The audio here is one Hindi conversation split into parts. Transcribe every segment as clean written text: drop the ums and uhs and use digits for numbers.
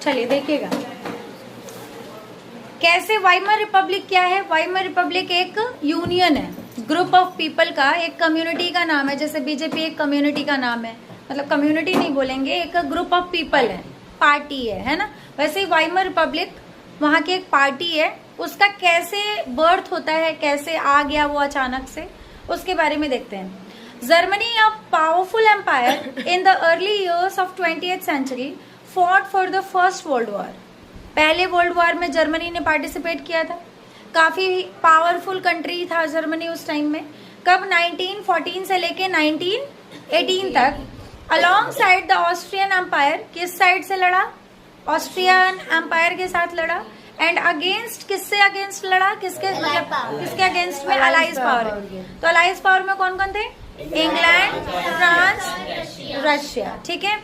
चलिए देखिएगा कैसे वाइमर रिपब्लिक क्या है। वाइमर रिपब्लिक एक यूनियन है, ग्रुप ऑफ पीपल का, एक कम्युनिटी का नाम है। जैसे बीजेपी एक कम्युनिटी का नाम है, मतलब कम्युनिटी नहीं बोलेंगे, एक ग्रुप ऑफ पीपल है, पार्टी है ना। वैसे ही वाइमर रिपब्लिक वहां की एक पार्टी है। उसका कैसे बर्थ होता है, कैसे आ गया वो अचानक से, उसके बारे में देखते हैं। Germany, a powerful empire in the early years of 20th century, fought for the first world war. पहले वर्ल्ड वॉर में जर्मनी ने पार्टिसिपेट किया था। काफी पावरफुल कंट्री था जर्मनी उस टाइम में। कब? 1914 से लेके 1918 तक, alongside the Austrian empire. किस साइड से लड़ा? ऑस्ट्रियन एम्पायर के साथ लड़ा। एंड अगेंस्ट, किससे अगेंस्ट लड़ा? किसके अगेंस्ट में? Allies power. तो अलाइज पावर में कौन कौन थे? England, France, Russia. ठीक है।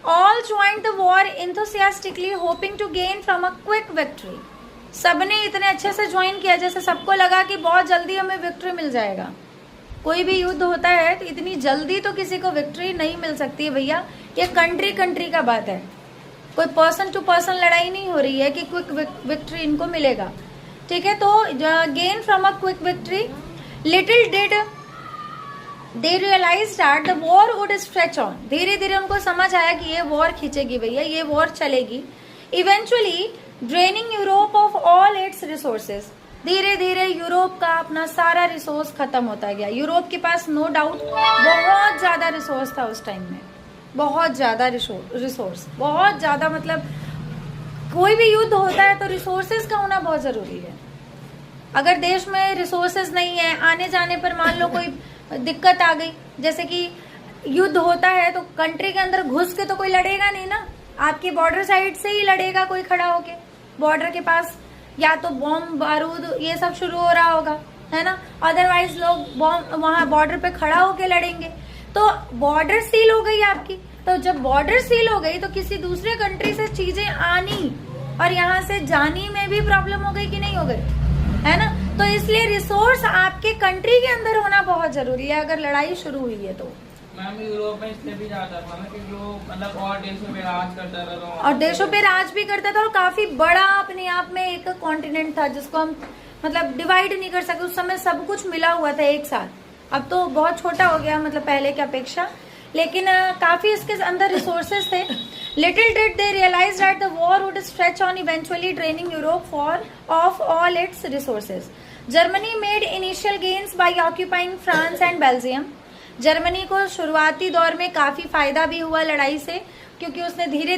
All joined the war enthusiastically hoping to gain from a quick victory. सबने इतने अच्छे से ज्वाइन किया जैसे सबको लगा कि बहुत जल्दी हमें विक्ट्री मिल जाएगा। कोई भी युद्ध होता है तो इतनी जल्दी तो किसी को विक्ट्री नहीं मिल सकती है भैया। ये कंट्री का बात है, कोई पर्सन टू पर्सन लड़ाई नहीं हो रही है कि क्विक विक्ट्री इनको मिलेगा। ठीक है। तो gain from a quick victory, little did they realise that the war would stretch on. धीरे धीरे उनको समझ आया कि ये वॉर खींचेगी भैया, ये वॉर चलेगी। Eventually draining Europe of all its resources. धीरे धीरे यूरोप का अपना सारा रिसोर्स खत्म होता गया। यूरोप के पास नो डाउट बहुत ज्यादा रिसोर्स था उस टाइम में, बहुत ज्यादा रिसोर्स, बहुत ज्यादा। मतलब कोई भी युद्ध होता है तो रिसोर्सेज का होना बहुत जरूरी है। अगर देश में रिसोर्सेज नहीं है, आने जाने पर मान लो कोई दिक्कत आ गई, जैसे कि युद्ध होता है तो कंट्री के अंदर घुस के तो कोई लड़ेगा नहीं ना, आपकी बॉर्डर साइड से ही लड़ेगा कोई खड़ा होके। बॉर्डर के पास या तो बॉम्ब बारूद ये सब शुरू हो रहा होगा, है ना। अदरवाइज लोग बॉम्ब वहां बॉर्डर पे खड़ा होके लड़ेंगे। तो बॉर्डर सील हो गई आपकी। तो जब बॉर्डर सील हो गई तो किसी दूसरे कंट्री से चीजें आनी और यहाँ से जानी में भी प्रॉब्लम हो गई कि नहीं हो गई, है ना। तो इसलिए रिसोर्स आपके कंट्री के अंदर होना बहुत जरूरी है अगर लड़ाई शुरू हुई है तो। मैम यूरोप में इसलिए भी जाता था ना कि जो मतलब और देशों पे राज करता था, तो और देशों पे राज भी करता था और काफी बड़ा अपने आप में एक कॉन्टिनेंट था जिसको हम मतलब डिवाइड नहीं कर सकते। उस समय सब कुछ मिला हुआ था एक साथ। अब तो बहुत छोटा हो गया, मतलब पहले की अपेक्षा, लेकिन काफी इसके अंदर रिसोर्सेज थे। Little did they realise that the war would stretch on, eventually draining Europe for of all its resources. Germany made initial gains by occupying France and Belgium. Germany को शुरुआती दौर में काफी फायदा भी हुआ लड़ाई से, क्योंकि उसने धीरे